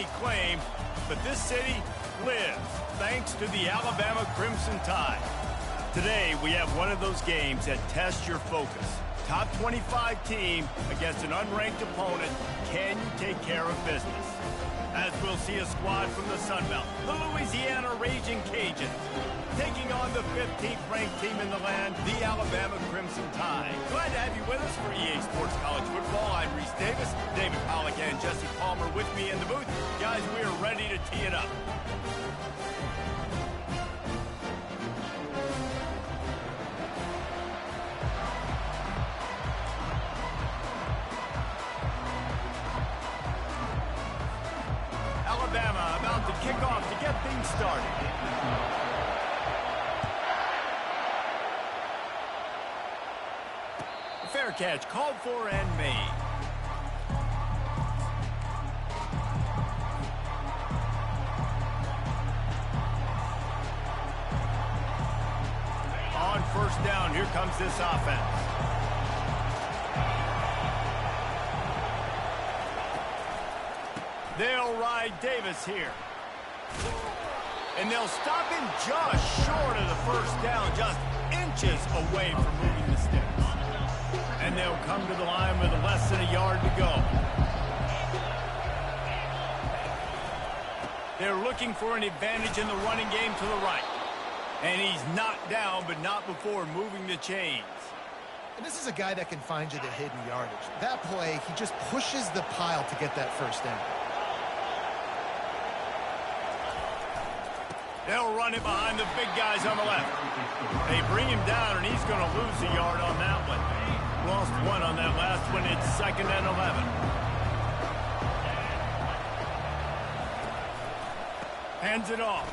any claim, but this city lives thanks to the Alabama Crimson Tide. Today, we have one of those games that tests your focus. Top 25 team against an unranked opponent. Can you take care of business? As we'll see a squad from the Sun Belt, the Louisiana Raging Cajuns, taking on the 15th ranked team in the land, the Alabama Crimson Tide. Glad to have you with us for EA Sports College Football. I'm Reese Davis, David Pollack and Jesse Palmer with me in the booth. Guys, we are ready to tee it up. Alabama about to kick off to get things started. Fair catch called for and made. On first down, here comes this offense. They'll ride Davis here. And they'll stop him just short of the first down, just inches away from moving the sticks. And they'll come to the line with less than a yard to go. They're looking for an advantage in the running game to the right. And he's knocked down, but not before moving the chains. And this is a guy that can find you the hidden yardage. That play, he just pushes the pile to get that first down. They'll run it behind the big guys on the left. They bring him down, and he's going to lose a yard on that one. Lost one on that last one. It's 2nd and 11. Hands it off.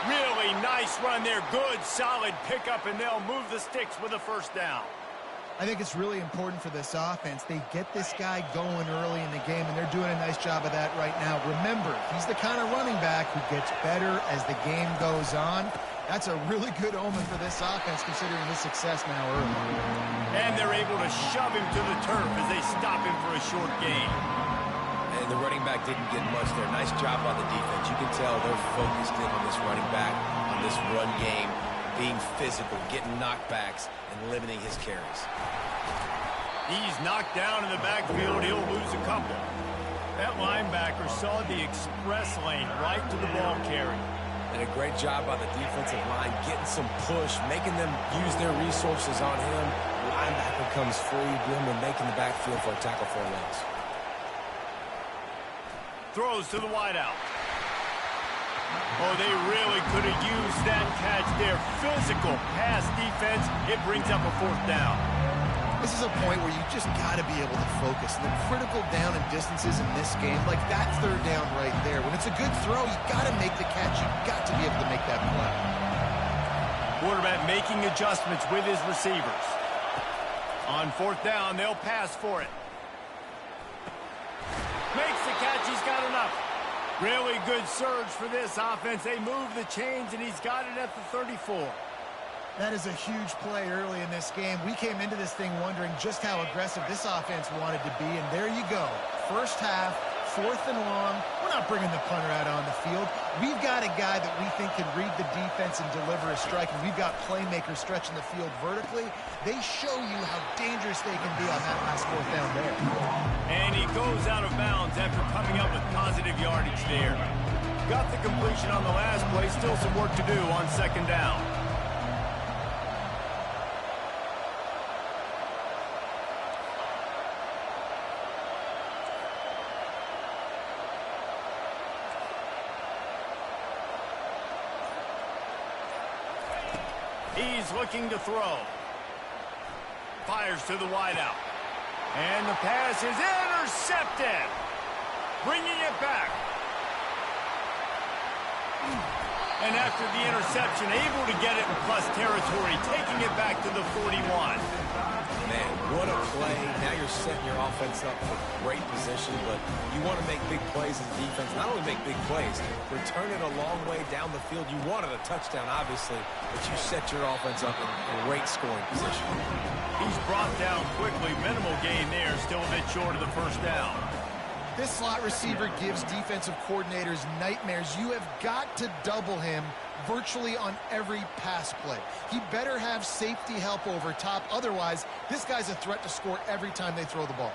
Really nice run there. Good, solid pickup, and they'll move the sticks with a first down. I think it's really important for this offense. They get this guy going early in the game, and they're doing a nice job of that right now. Remember, he's the kind of running back who gets better as the game goes on. That's a really good omen for this offense, considering his success now early. And they're able to shove him to the turf as they stop him for a short gain. And the running back didn't get much there. Nice job by the defense. You can tell they're focused in on this running back, on this run game, being physical, getting knockbacks, and limiting his carries. He's knocked down in the backfield. He'll lose a couple. That linebacker saw the express lane right to the ball carrier. And a great job by the defensive line, getting some push, making them use their resources on him. The linebacker comes free, boom, and making the backfield for a tackle for a loss. Throws to the wideout. Oh, they really could have used that catch there. Physical pass defense. It brings up a 4th down. This is a point where you just got to be able to focus. The critical down and distances in this game, like that 3rd down right there. When it's a good throw, you got to make the catch. You got to be able to make that play. Quarterback making adjustments with his receivers. On 4th down, they'll pass for it. Makes the catch. He's got enough. Really good surge for this offense. They move the chains, and he's got it at the 34. That is a huge play early in this game. We came into this thing wondering just how aggressive this offense wanted to be, and there you go. First half, 4th and long. We're not bringing the punter out on the field. We've got a guy that we think can read the defense and deliver a strike, and we've got playmakers stretching the field vertically. They show you how dangerous they can be on that last 4th down there. And he goes out of bounds after coming up with positive yardage there. Got the completion on the last play. Still some work to do on 2nd down. He's looking to throw. Fires to the wideout. And the pass is intercepted. Bringing it back. And after the interception, able to get it in plus territory, taking it back to the 41. Man, what a play. Now you're setting your offense up for great position, but you want to make big plays as a defense. Not only make big plays, return it a long way down the field. You wanted a touchdown, obviously, but you set your offense up in great scoring position. He's brought down quickly. Minimal gain there, still a bit short of the first down. This slot receiver gives defensive coordinators nightmares. You have got to double him virtually on every pass play. He better have safety help over top. Otherwise, this guy's a threat to score every time they throw the ball.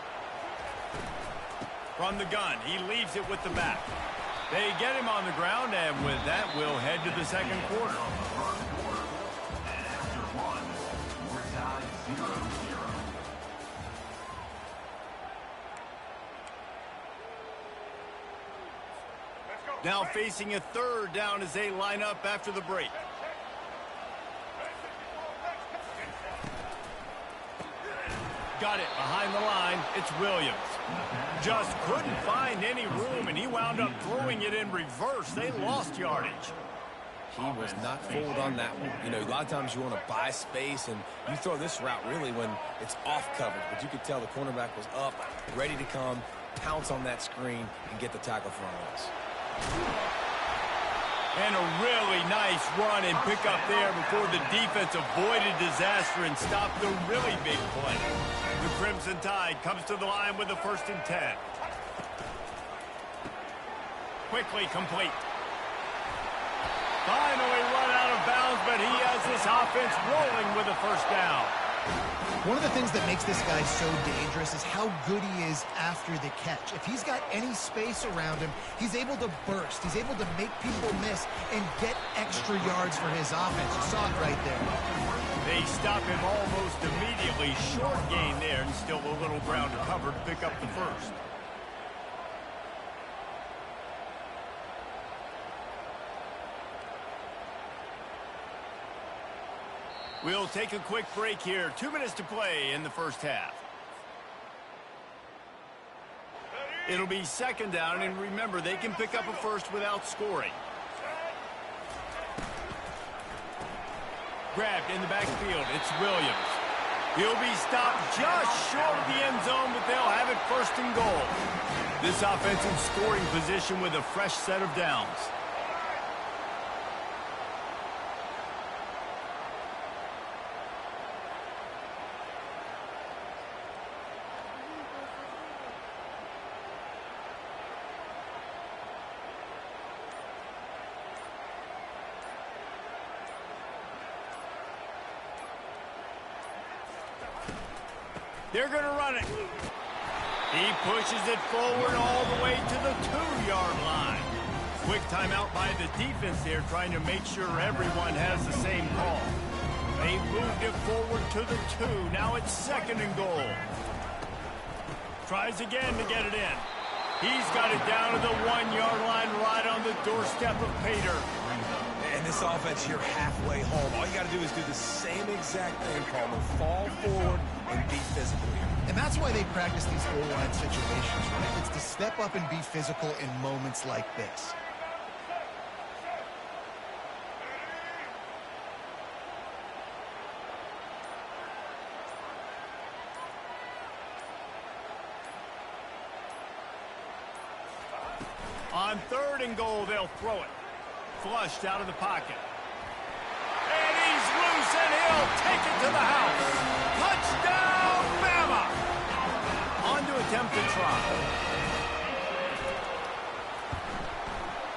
From the gun, he leaves it with the back. They get him on the ground, and with that, we'll head to the second quarter. Now facing a third down as they line up after the break. Got it behind the line. It's Williams. Just couldn't find any room, and he wound up throwing it in reverse. They lost yardage. He was not fooled on that one. You know, a lot of times you want to buy space, and you throw this route really when it's off coverage. But you could tell the cornerback was up, ready to come, pounce on that screen, and get the tackle for a loss. And a really nice run and pick up there before the defense avoided disaster and stopped a really big play. The Crimson Tide comes to the line with a 1st and 10. Quickly complete. Finally run out of bounds, but he has this offense rolling with a 1st down. One of the things that makes this guy so dangerous is how good he is after the catch. If he's got any space around him, he's able to burst. He's able to make people miss and get extra yards for his offense. You saw it right there. They stop him almost immediately. Short gain there, and still a little ground to cover to pick up the 1st. We'll take a quick break here. 2 minutes to play in the first half. It'll be 2nd down, and remember, they can pick up a 1st without scoring. Grabbed in the backfield. It's Williams. He'll be stopped just short of the end zone, but they'll have it 1st and goal. This offense in scoring position with a fresh set of downs. They're going to run it. He pushes it forward all the way to the 2-yard line. Quick timeout by the defense there, trying to make sure everyone has the same call. They moved it forward to the 2. Now it's 2nd and goal. Tries again to get it in. He's got it down to the 1-yard line right on the doorstep of Pater. And this offense, you're halfway home. All you got to do is do the same exact thing, Palmer. Fall forward and be physical here. And that's why they practice these goal line situations, right? It's to step up and be physical in moments like this. On 3rd and goal, they'll throw it. Flushed out of the pocket. And he's loose, and he'll take it to the house. Touchdown, Bama! On to attempt to try.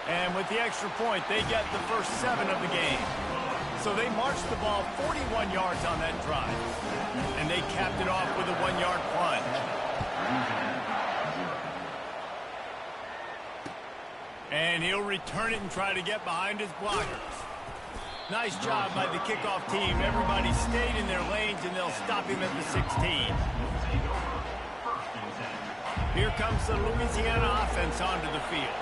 And with the extra point, they get the first 7 of the game. So they marched the ball 41 yards on that drive. And they capped it off with a 1-yard plunge. And he'll return it and try to get behind his blockers. Nice job by the kickoff team. Everybody stayed in their lanes, and they'll stop him at the 16. Here comes the Louisiana offense onto the field.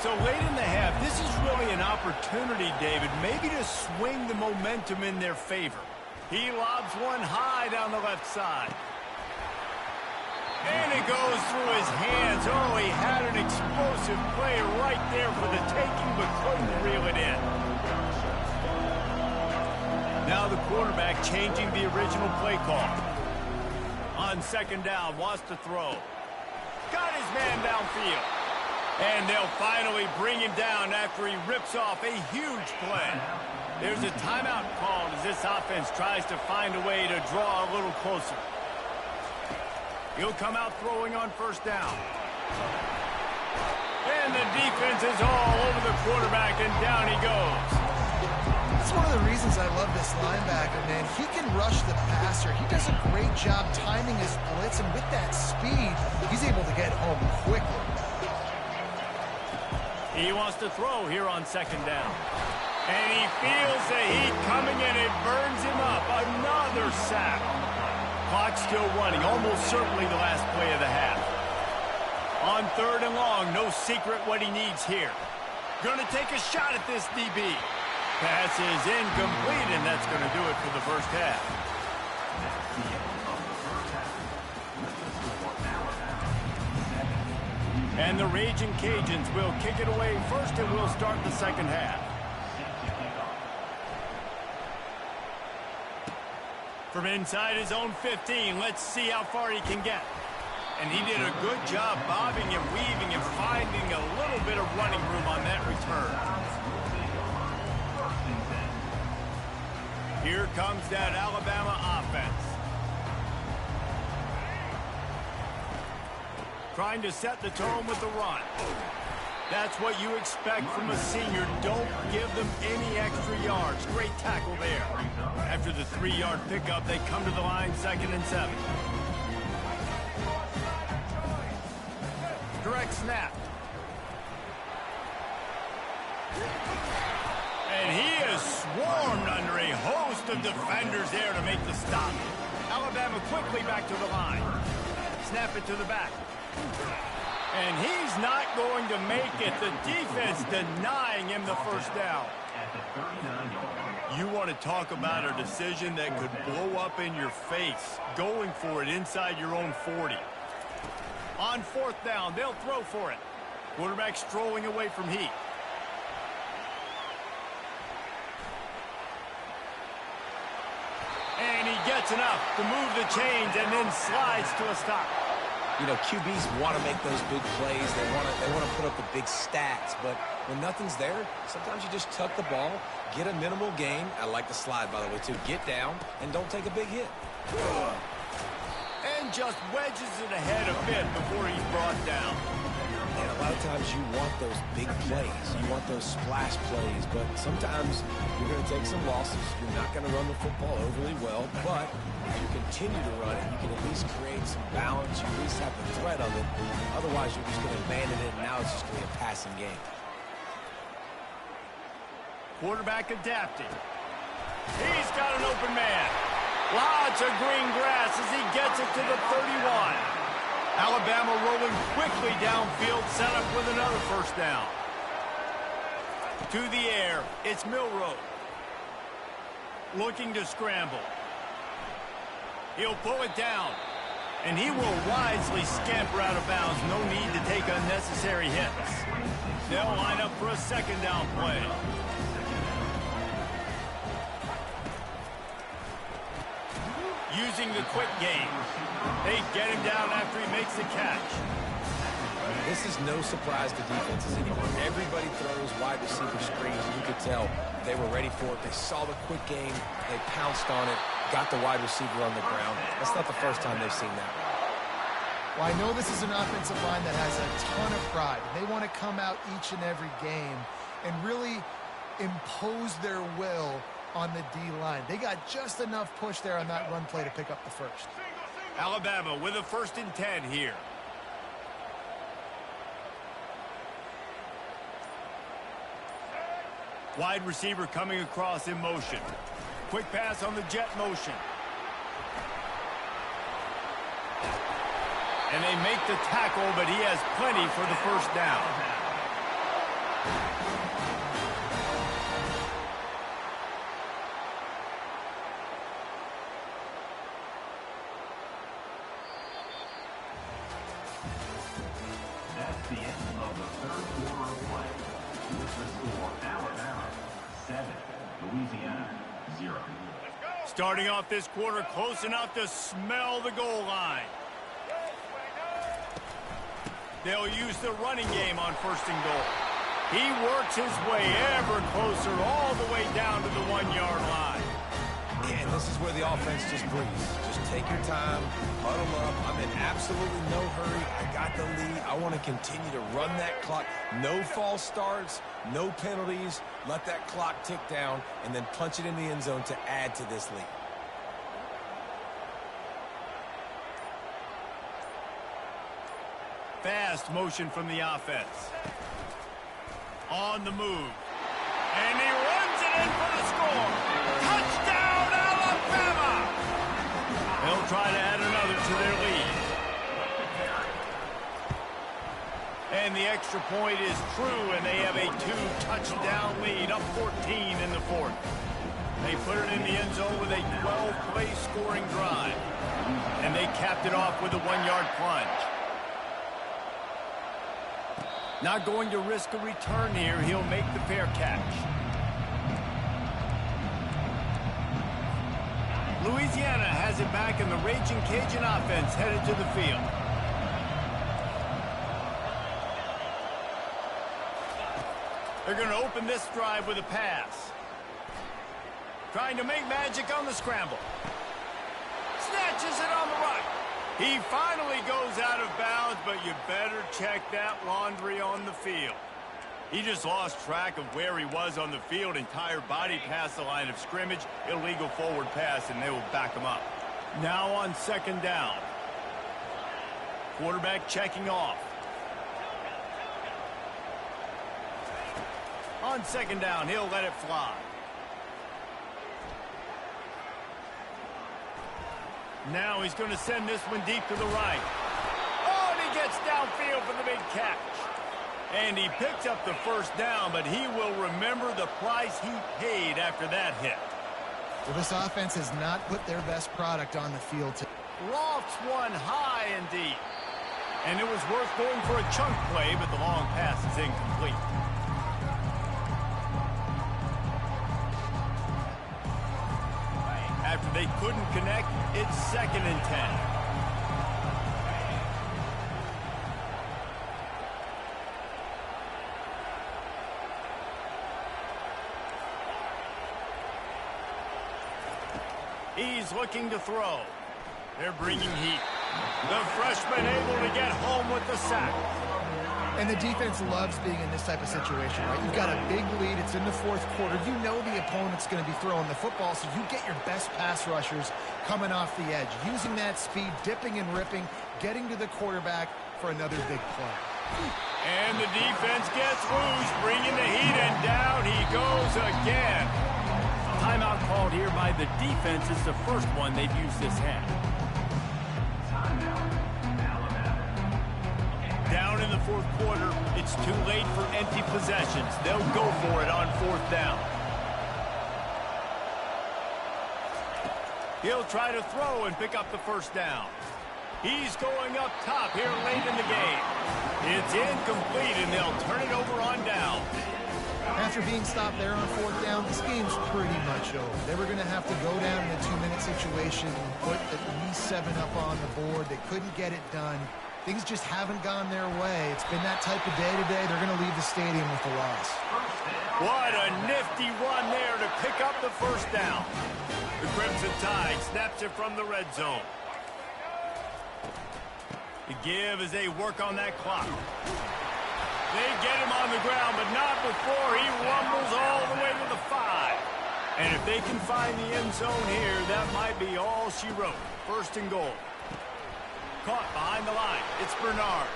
So late in the half, this is really an opportunity, David, maybe to swing the momentum in their favor. He lobs one high down the left side. And it goes through his hands. Oh, he had an explosive play right there for the taking, but couldn't reel it in. Now the quarterback changing the original play call. On second down, wants to throw. Got his man downfield. And they'll finally bring him down after he rips off a huge play. There's a timeout called as this offense tries to find a way to draw a little closer. He'll come out throwing on first down. And the defense is all over the quarterback, and down he goes. That's one of the reasons I love this linebacker, man. He can rush the passer. He does a great job timing his blitz, and with that speed, he's able to get home quickly. He wants to throw here on second down. And he feels the heat coming, and it burns him up. Another sack. Clock still running, almost certainly the last play of the half. On third and long, no secret what he needs here. Going to take a shot at this DB. Pass is incomplete, and that's going to do it for the first half. And the Raging Cajuns will kick it away first, and we'll start the second half. From inside his own 15, let's see how far he can get. And he did a good job bobbing and weaving and finding a little bit of running room on that return. Here comes that Alabama offense. Trying to set the tone with the run. That's what you expect from a senior. Don't give them any extra yards. Great tackle there. After the 3-yard pickup, they come to the line, 2nd and 7. Direct snap. And he is swarmed under a host of defenders there to make the stop. Alabama quickly back to the line. Snap it to the back. And he's not going to make it. The defense denying him the first down. You want to talk about a decision that could blow up in your face. Going for it inside your own 40. On 4th down, they'll throw for it. Quarterback strolling away from heat. And he gets enough to move the chains and then slides to a stop. You know, QBs want to make those big plays. They want to put up the big stats. But when nothing's there, sometimes you just tuck the ball, get a minimal gain. I like the slide, by the way, too. Get down and don't take a big hit. And just wedges it ahead a bit before he's brought down. And a lot of times you want those big plays. You want those splash plays. But sometimes you're going to take some losses. You're not going to run the football overly well. But if you continue to run it, you can at least create some balance. You at least have the threat of it. Otherwise, you're just going to abandon it, and now it's just going to be a passing game. Quarterback adapting. He's got an open man. Lots of green grass as he gets it to the 31. Alabama rolling quickly downfield, set up with another first down. To the air, it's Milroe. Looking to scramble. He'll pull it down. And he will wisely scamper out of bounds. No need to take unnecessary hits. They'll line up for a second down play. Using the quick game. They get him down after he makes the catch. This is no surprise to defenses anymore. Everybody throws wide receiver screens, and you could tell they were ready for it. They saw the quick game. They pounced on it, got the wide receiver on the ground. That's not the first time they've seen that. Well, I know this is an offensive line that has a ton of pride. They want to come out each and every game and really impose their will on the D-line. They got just enough push there on that run play to pick up the first. Alabama with a 1st and 10 here. Wide receiver coming across in motion. Quick pass on the jet motion. And they make the tackle, but he has plenty for the first down. That's the end of the 3rd quarter of play. With the score, Alabama 7, Louisiana 0. Starting off this quarter close enough to smell the goal line. They'll use the running game on 1st and goal. He works his way ever closer all the way down to the 1-yard line. And this is where the offense just breathes. Just take your time, huddle up. I'm in absolutely no hurry. I got the lead. I want to continue to run that clock. No false starts, no penalties. Let that clock tick down and then punch it in the end zone to add to this lead. Fast motion from the offense. On the move. And he runs it in for the score. Touchdown, Alabama! They'll try to add another to their lead. And the extra point is true, and they have a 2-touchdown lead, up 14 in the 4th. They put it in the end zone with a 12-play scoring drive. And they capped it off with a 1-yard plunge. Not going to risk a return here. He'll make the fair catch. Louisiana has it back, and the Raging Cajun offense headed to the field. They're going to open this drive with a pass. Trying to make magic on the scramble. Snatches it on the right. He finally goes out of bounds, but you better check that laundry on the field. He just lost track of where he was on the field. Entire body past the line of scrimmage. Illegal forward pass, and they will back him up. Now on 2nd down. Quarterback checking off. On 2nd down, he'll let it fly. Now he's going to send this one deep to the right. Oh, and he gets downfield for the big catch. And he picks up the 1st down, but he will remember the price he paid after that hit. Well, this offense has not put their best product on the field. Lofts one high and deep. And it was worth going for a chunk play, but the long pass is incomplete. After they couldn't connect, it's 2nd and 10. He's looking to throw. They're bringing heat. The freshman able to get home with the sack. And the defense loves being in this type of situation, right? You've got a big lead. It's in the 4th quarter. You know the opponent's going to be throwing the football, so you get your best pass rushers coming off the edge, using that speed, dipping and ripping, getting to the quarterback for another big play. And the defense gets loose, bringing the heat, and down he goes again. Timeout called here by the defense. It's the first one they've used this half. Down in the 4th quarter, it's too late for empty possessions. They'll go for it on 4th down. He'll try to throw and pick up the 1st down. He's going up top here late in the game. It's incomplete, and they'll turn it over on down. After being stopped there on 4th down, this game's pretty much over. They were going to have to go down in a 2-minute situation and put at least 7 up on the board. They couldn't get it done. Things just haven't gone their way. It's been that type of day today. They're going to leave the stadium with a loss. What a nifty run there to pick up the 1st down. The Crimson Tide snaps it from the red zone. The give as they work on that clock. They get him on the ground, but not before he rumbles all the way to the 5. And if they can find the end zone here, that might be all she wrote. 1st and goal. Caught behind the line. It's Bernard.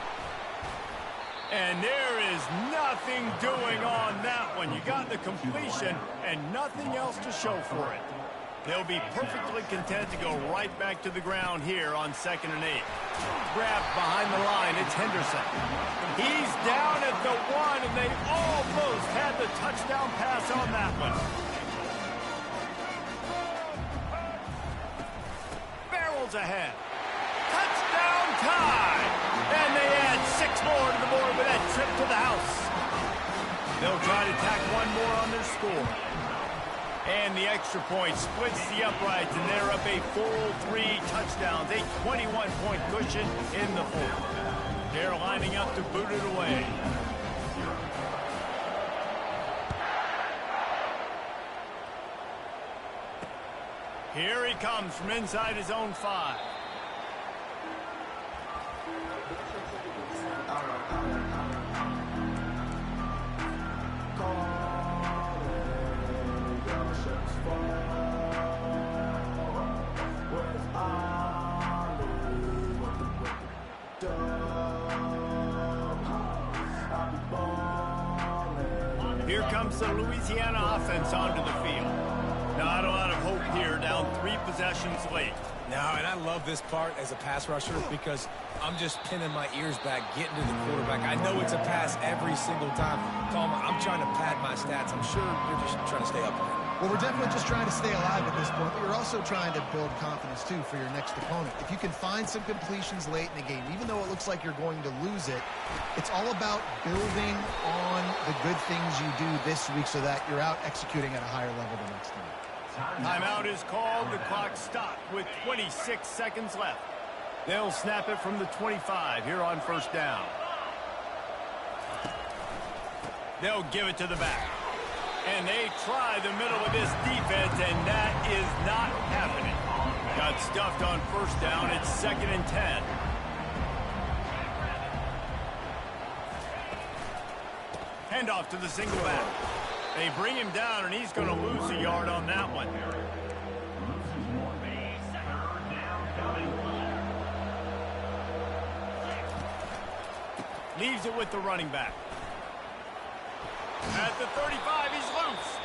And there is nothing doing on that one. You got the completion and nothing else to show for it. They'll be perfectly content to go right back to the ground here on 2nd and 8. Grabbed behind the line, it's Henderson. He's down at the 1, and they almost had the touchdown pass on that one. Barrels ahead. Touchdown time! And they add 6 more to the board with that trip to the house. They'll try to tack one more on their score. And the extra point splits the uprights, and they're up a full 3 touchdowns, a 21-point cushion in the fourth. They're lining up to boot it away. Here he comes from inside his own 5. Here comes the Louisiana offense onto the field. Not a lot of hope here, down 3 possessions late. No, and I love this part as a pass rusher because I'm just pinning my ears back, getting to the quarterback. I know it's a pass every single time. Tom, I'm trying to pad my stats. I'm sure you're just trying to stay up there. Well, we're definitely just trying to stay alive at this point, but you're also trying to build confidence, too, for your next opponent. If you can find some completions late in the game, even though it looks like you're going to lose it, it's all about building on the good things you do this week so that you're out executing at a higher level the next time. Timeout is called. The clock stopped with 26 seconds left. They'll snap it from the 25 here on first down. They'll give it to the back. And they try the middle of this defense, and that is not happening. Got stuffed on first down. It's 2nd and 10. Handoff to the single back. They bring him down, and he's going to lose a yard on that one. Leaves it with the running back. At the 35, he's loose.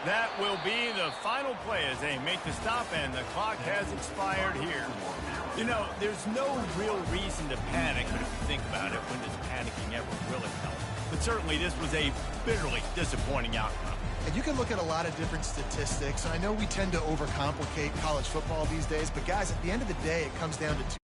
That will be the final play as they make the stop, and the clock has expired here. You know, there's no real reason to panic, but if you think about it, when does panicking ever really help? But certainly this was a bitterly disappointing outcome. And you can look at a lot of different statistics. I know we tend to overcomplicate college football these days, but guys, at the end of the day, it comes down to 2